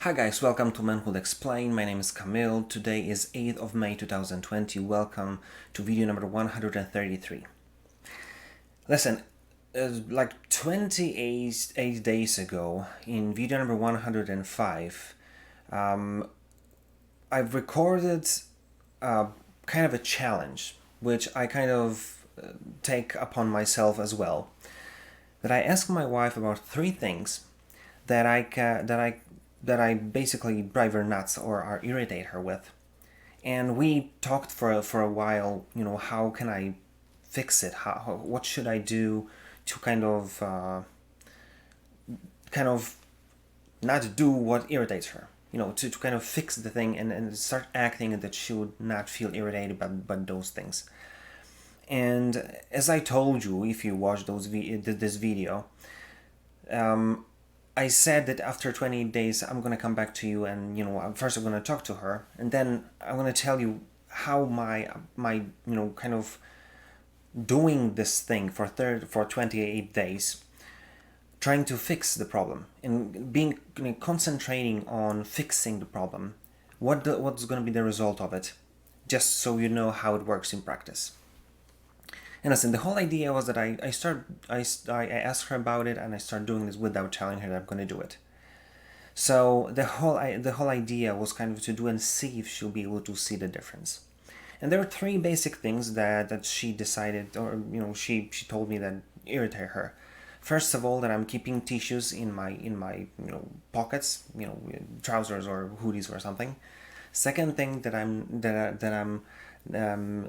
Hi guys, welcome to Manhood Explained. My name is Camille. Today is 8th of May 2020. Welcome to video number 133. Listen, like 28 days ago, in video number 105, I've recorded kind of a challenge, which I kind of take upon myself as well. That I ask my wife about three things that I basically drive her nuts or irritate her with. And we talked for a while. How can I fix it? What should I do to kind of not do what irritates her? To kind of fix the thing and start acting that she would not feel irritated by those things. And as I told you, if you watched this video, I said that after 28 days I'm gonna come back to you, and first I'm gonna talk to her, and then I'm gonna tell you how my kind of doing this thing for 28 days, trying to fix the problem and concentrating on fixing the problem. What's gonna be the result of it, just so you know how it works in practice. And listen, the whole idea was that I asked her about it, and I started doing this without telling her that I'm going to do it. So the whole idea was kind of to do and see if she'll be able to see the difference. And there were three basic things that she decided, or she told me that irritate her. First of all, that I'm keeping tissues in my pockets, trousers or hoodies or something. Second thing, that I'm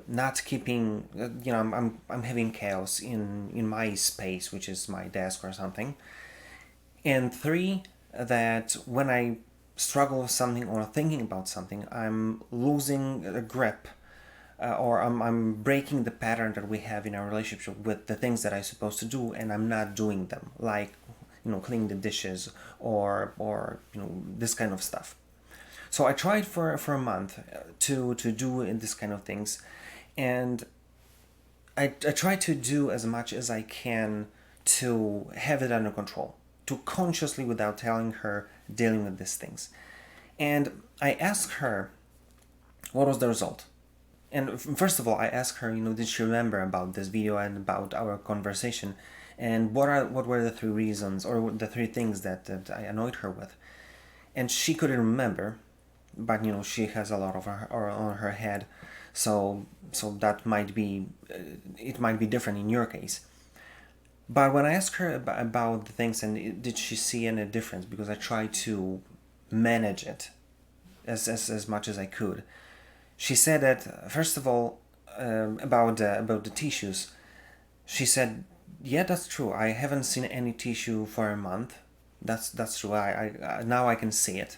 not keeping, I'm having chaos in my space, which is my desk or something. And three, that when I struggle with something or thinking about something, I'm losing a grip, or I'm breaking the pattern that we have in our relationship with the things that I'm supposed to do, and I'm not doing them, like cleaning the dishes or this kind of stuff. So I tried for a month to do this kind of things, and I try to do as much as I can to have it under control, to consciously, without telling her, dealing with these things. And I asked her what was the result. And first of all, I asked her, did she remember about this video and about our conversation, and what were the three reasons or the three things that I annoyed her with. And she couldn't remember, but she has a lot of her on her head, so that might be it might be different in your case. But when I asked her about the things, and did she see any difference, because I tried to manage it as much as I could, she said that first of all, about the tissues, she said, yeah, that's true, I haven't seen any tissue for a month. That's true. I now I can see it.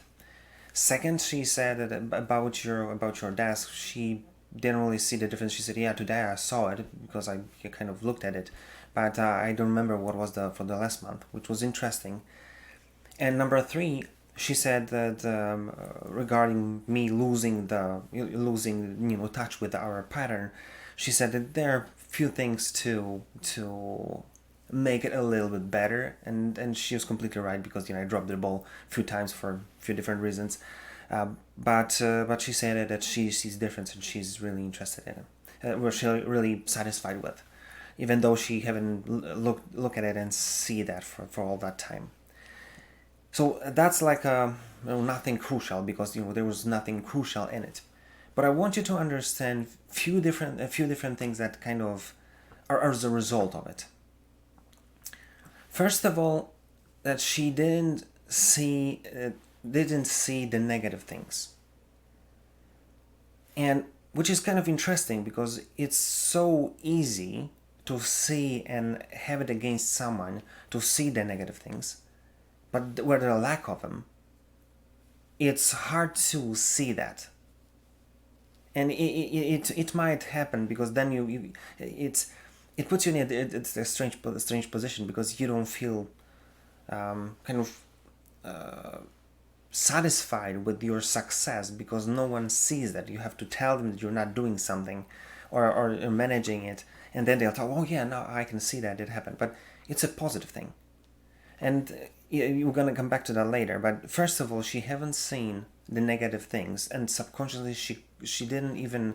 Second, she said that about your desk, she didn't really see the difference. She said, yeah, today I saw it because I kind of looked at it, but I don't remember what was for the last month, which was interesting. And number three, she said that regarding me losing touch with our pattern, she said that there are few things to make it a little bit better, and she was completely right, because I dropped the ball a few times for a few different reasons, but she said that she sees difference and she's really interested in it, she's really satisfied with, even though she haven't look at it and see that for all that time. So that's like nothing crucial, because there was nothing crucial in it, but I want you to understand a few different things that kind of are as a result of it. First of all, that she didn't see the negative things, and which is kind of interesting, because it's so easy to see and have it against someone, to see the negative things, but where there are lack of them, it's hard to see that. And it might happen, because then it puts you in a strange position, because you don't feel kind of satisfied with your success, because no one sees that. You have to tell them that you're not doing something, or managing it, and then they'll tell, oh yeah, no, I can see that it happened, but it's a positive thing. And we're gonna come back to that later. But first of all, she haven't seen the negative things, and subconsciously she didn't even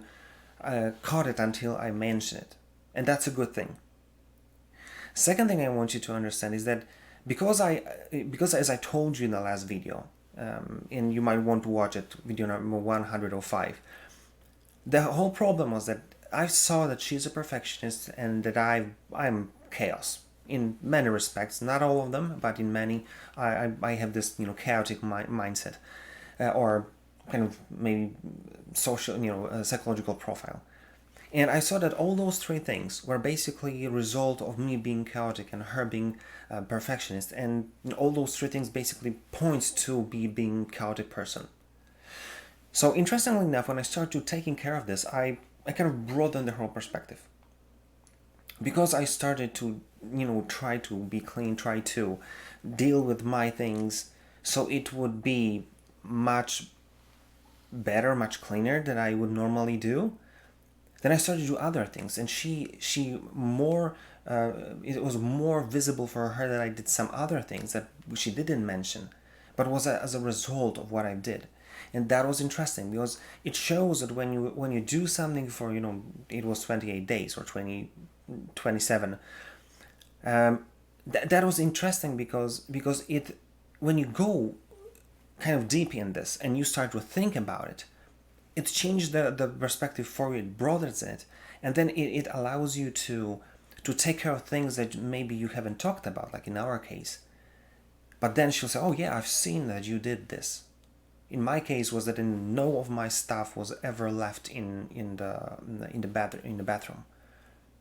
caught it until I mentioned it, and that's a good thing. Second thing I want you to understand is that because as I told you in the last video, and you might want to watch it, video number 105. The whole problem was that I saw that she's a perfectionist and that I'm chaos in many respects, not all of them, but in many. I have this chaotic mindset, or kind of maybe social psychological profile. And I saw that all those three things were basically a result of me being chaotic and her being a perfectionist, and all those three things basically points to me being a chaotic person. So interestingly enough, when I started taking care of this, I kind of broadened the whole perspective. Because I started to, try to be clean, try to deal with my things so it would be much better, much cleaner than I would normally do. Then I started to do other things, and she more it was more visible for her that I did some other things that she didn't mention, but was as a result of what I did. And that was interesting because it shows that when you do something for it was 28 days or 27, that was interesting because it when you go kind of deep in this and you start to think about it, it changed the perspective for you, it broadens it, and then it allows you to take care of things that maybe you haven't talked about, like in our case. But then she'll say, oh yeah, I've seen that you did this. In my case was that no of my stuff was ever left in the bathroom.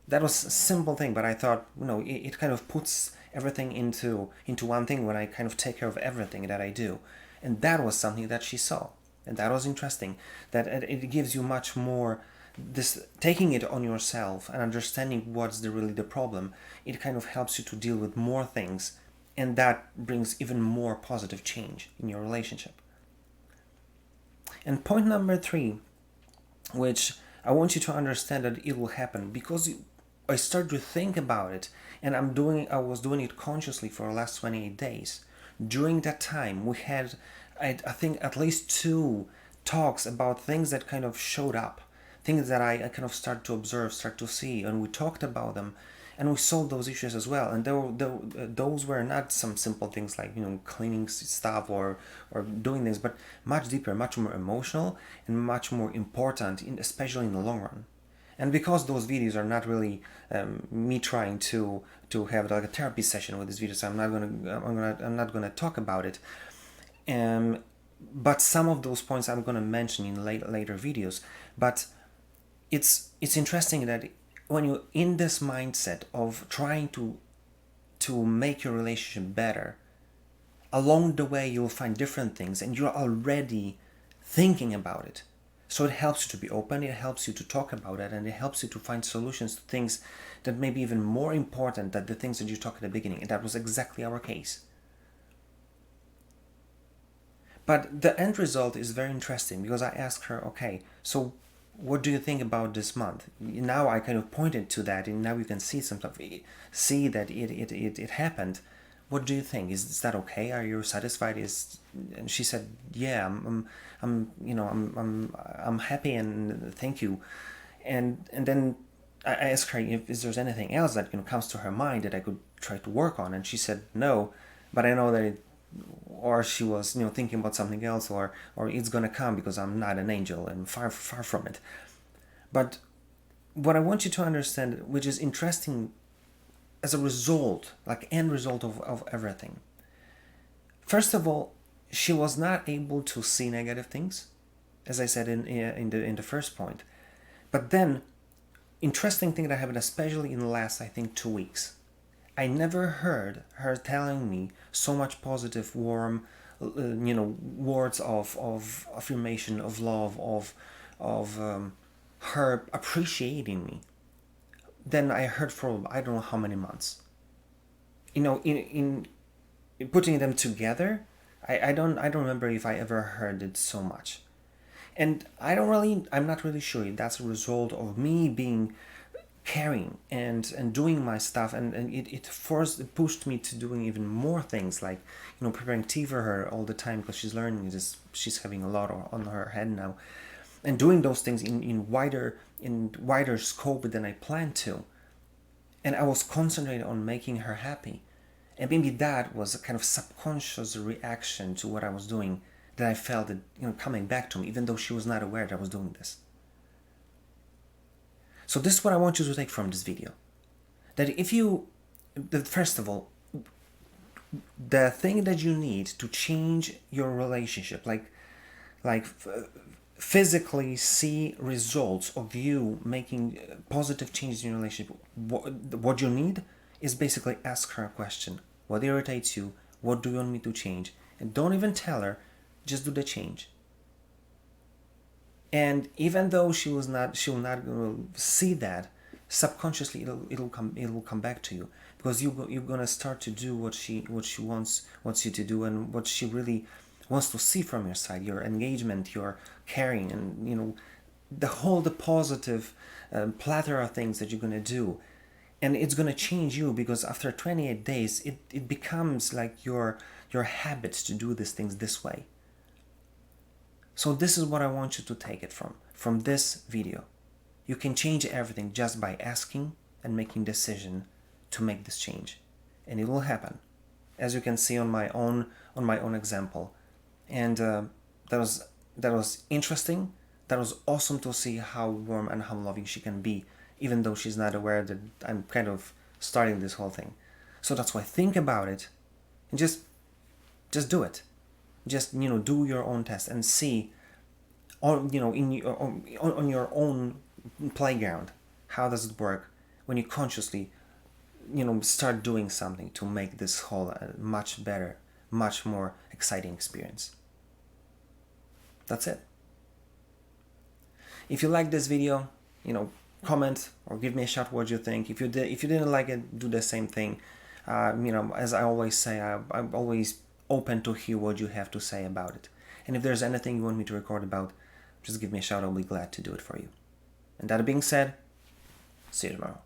That was a simple thing, but I thought, it kind of puts everything into one thing when I kind of take care of everything that I do. And that was something that she saw. And that was interesting, that it gives you much more, this taking it on yourself and understanding what's really the problem. It kind of helps you to deal with more things, and that brings even more positive change in your relationship. And point number 3, which I want you to understand that it will happen because I started to think about it, and I was doing it consciously for the last 28 days. During that time, we had, I think, at least 2 talks about things that kind of showed up, things that I kind of started to observe, start to see, and we talked about them, and we solved those issues as well. And those were not some simple things like cleaning stuff or doing things, but much deeper, much more emotional, and much more important, especially in the long run. And because those videos are not really me trying to have like a therapy session with these videos, I'm not gonna talk about it. But some of those points I'm gonna mention in later videos. But it's interesting that when you're in this mindset of trying to make your relationship better, along the way you'll find different things, and you're already thinking about it. So it helps you to be open, it helps you to talk about it, and it helps you to find solutions to things that may be even more important than the things that you talked at the beginning. And that was exactly our case. But the end result is very interesting because I asked her, okay, so what do you think about this month? Now I kind of pointed to that, and now you can see some stuff, see that it happened. What do you think? Is that okay? Are you satisfied? And she said, yeah, I'm happy and thank you. And then I asked her if there's anything else that comes to her mind that I could try to work on, and she said no, but I know that or she was thinking about something else, or it's gonna come because I'm not an angel and far from it. But what I want you to understand, which is interesting as a result, like end result of everything. First of all, she was not able to see negative things, as I said in the first point. But then, interesting thing that happened, especially in the last, I think, 2 weeks. I never heard her telling me so much positive, warm, words of affirmation, of love, of her appreciating me. Then I heard for I don't know how many months. In putting them together, I don't remember if I ever heard it so much. And I'm not really sure if that's a result of me being caring and doing my stuff, and it pushed me to doing even more things, like preparing tea for her all the time because she's learning this, she's having a lot on her head now, and doing those things in wider scope than I planned to. And I was concentrated on making her happy. And maybe that was a kind of subconscious reaction to what I was doing, that I felt it coming back to me, even though she was not aware that I was doing this. So this is what I want you to take from this video. That first of all, the thing that you need to change your relationship, like physically see results of you making positive changes in your relationship, what you need is basically ask her a question. What irritates you? What do you want me to change? And don't even tell her, just do the change. And even though she will not see that, subconsciously it'll come back to you, because you're gonna start to do what she wants you to do, and what she really wants to see from your side, your engagement, your caring, and the positive plethora of things that you're gonna do. And it's gonna change you, because after 28 days it becomes like your habit to do these things this way. So this is what I want you to take it from this video. You can change everything just by asking and making decision to make this change, and it will happen, as you can see on my own example. And that was interesting. That was awesome to see how warm and how loving she can be, even though she's not aware that I'm kind of starting this whole thing. So that's why, think about it and just do it. Just do your own test and see on your own playground, how does it work when you consciously start doing something to make this whole a much better, much more exciting experience. That's it. If you like this video, comment or give me a shout what you think. If you didn't like it, do the same thing. As I always say, I'm always open to hear what you have to say about it. And if there's anything you want me to record about, just give me a shout. I'll be glad to do it for you. And that being said, see you tomorrow.